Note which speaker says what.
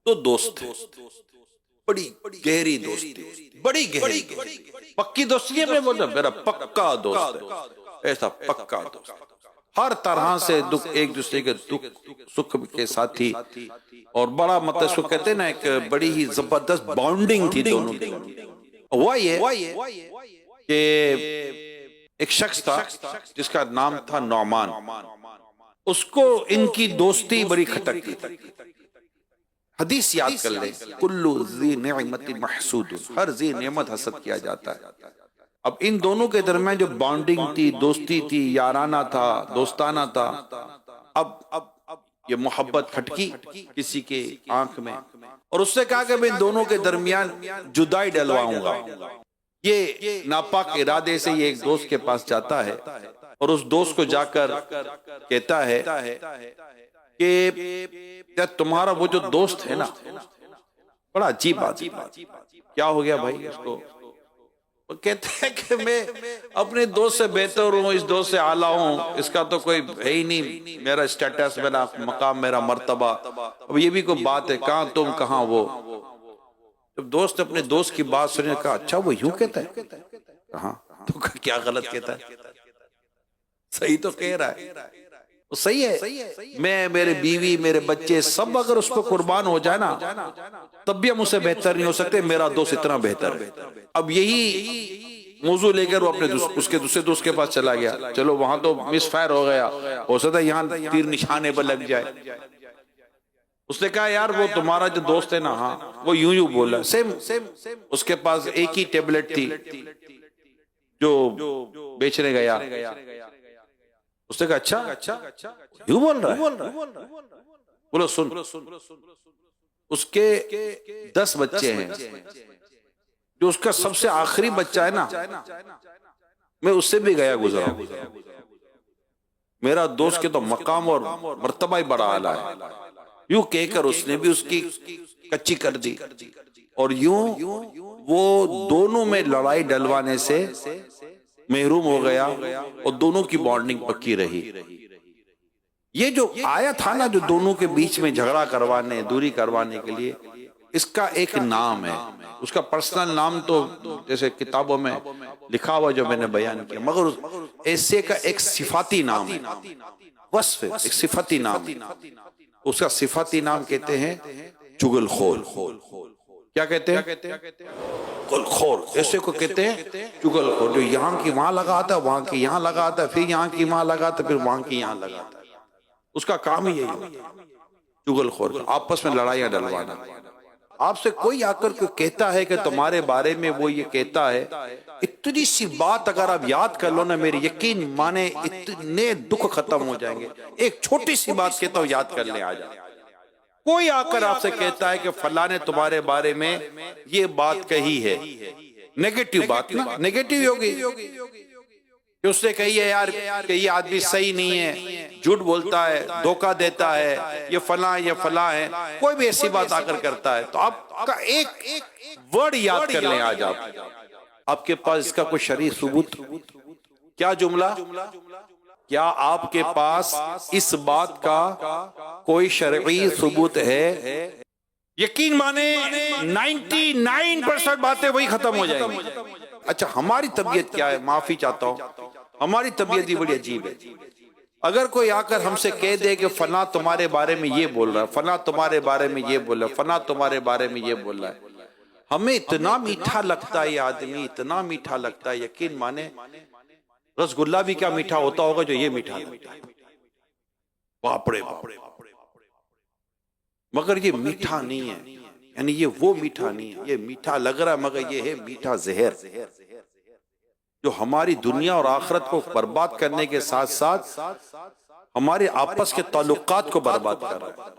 Speaker 1: तो दोस्त है, बड़ी गहरी दोस्ती, बड़ी गहरी पक्की दोस्ती है। मैं बोलता मेरा पक्का दोस्त है, ऐसा पक्का दोस्त, हर तरह से दुख, एक दूसरे के दुख सुख के साथी। और बड़ा मतलब इसको कहते हैं ना, एक बड़ी ही जबरदस्त बॉन्डिंग थी दोनों की। हुआ ये कि एक शख्स था जिसका नाम था नौमान, उसको इनकी दोस्ती बड़ी खटकती थी। हदीस याद कर ले, कुल्लु ज़ी निअमतिन महसूद, हर ज़ी नेमत हसद किया जाता है। अब इन दोनों के दरमियान जो बॉन्डिंग थी, दोस्ती थी, याराना था, दोस्ताना था, अब ये मोहब्बत खटकी किसी के आंख में, और उसने कहा कि मैं दोनों के दरमियान जुदाई डलवाऊंगा। ये नापाक इरादे से ये एक दोस्त के पास जाता है और उस दोस्त को जाकर कहता है कि तुम्हारा वो जो दोस्त है ना, बड़ा अजीब बात, क्या हो गया भाई इसको? वो कहते हैं कि मैं अपने दोस्त से बेहतर हूँ, इस दोस्त से आला हूँ, इसका तो कोई है ही नहीं, मेरा स्टेटस, मेरा मकाम, मेरा मर्तबा। अब ये भी कोई बात है, कहाँ तुम कहाँ वो। जब दोस्त अपने दोस्त की बात सुने, कहा अच्छा वो यूं कहता है, कहा तो क्या गलत कहता है, सही तो कह रहा है, वो सही है। मैं, मेरे बीवी, मेरे बच्चे सब अगर उसको कुर्बान हो जाए ना, तब भी हम उससे बेहतर नहीं हो सकते, मेरा दोस्त इतना बेहतर है। अब यही मौजू लेकर वो अपने उसके दूसरे दोस्त के पास चला गया। चलो वहां तो मिस फायर हो गया, हो सकता है यहाँ तीर निशाने पर लग जाए। उसने कहा यार वो तुम्हारा जो दोस्त है ना, हाँ वो यूं यूं बोला, सेम उसके पास एक ही टेबलेट थी जो बेचने गया। उसने कहा अच्छा यूं बोल रहा है? बोलो सुन, उसके 10 बच्चे हैं, जो उसका सबसे आखिरी बच्चा है ना, मैं उससे भी गया गुजरा हूं। मेरा दोस्त के तो मकाम और मर्तबा ही बड़ा आला है। यूं कहकर उसने भी उसकी कच्ची कर दी, और यूं वो दोनों में लड़ाई डलवाने से महरूम हो गया और दोनों की बॉन्डिंग पक्की रही। ये जो आया था ना, जो दोनों के बीच में झगड़ा करवाने, दूरी करवाने के लिए, इसका एक नाम है। उसका पर्सनल नाम तो जैसे किताबों में लिखा हुआ जो मैंने बयान किया, मगर ऐसे का एक सिफाती नाम है, वस्फ, एक सिफाती नाम। उसका सिफाती नाम कहते हैं चुगलखोर। क्या कहते हैं? चुगलखोर। ऐसे को कहते हैं चुगलखोर, जो यहाँ की वहां लगाता है, वहां की यहाँ लगाता है, फिर यहाँ की वहां लगाता है, फिर वहां की यहाँ लगाता है। उसका काम ही यही, चुगलखोर, आपस में लड़ाइयां डलवाना। आपसे कोई आकर के कहता है कि तुम्हारे बारे में वो ये कहता है, इतनी सी बात अगर आप याद कर लो ना, मेरे यकीन माने इतने दुख खत्म हो जाएंगे। एक छोटी सी बात कहता हूं, याद कर ले आ जाए। कोई आकर आपसे कहता है कि फला ने तुम्हारे बारे में ये बात कही है, नेगेटिव बात ना, नेगेटिव होगी कि उसने कही है यार कि ये आदमी सही नहीं है, झूठ बोलता है, धोखा देता है, ये फला है, कोई भी ऐसी बात आकर करता है, तो आपका एक वर्ड याद कर लें आज आपके पास इसका कोई शरई सबूत? क्या जुमला? क्या आपके पास इस बात का कोई शरई सबूत है? यकीन माने 99% बातें वही खत्म हो जाएंगी। अच्छा हमारी तबीयत क्या है? माफी चाहता हूं, हमारी तबीयत ही बड़ी अजीब है। अगर कोई आकर हमसे कह दे कि फला तुम्हारे बारे में ये बोल रहा है, फला तुम्हारे बारे में ये बोल रहा है, फला तुम्हारे बारे में ये बोल रहा है, हमें इतना मीठा लगता है ये आदमी, इतना मीठा लगता है, यकीन माने रसगुल्ला भी क्या मीठा होता होगा जो ये मीठा लगता है। बाप रे बाप, मगर ये मीठा नहीं है, यानी ये वो मीठा नहीं है। ये मीठा लग रहा है मगर ये है मीठा जहर, जो हमारी दुनिया और आखिरत को बर्बाद करने के साथ साथ हमारे आपस के ताल्लुकात को बर्बाद कर रहा है।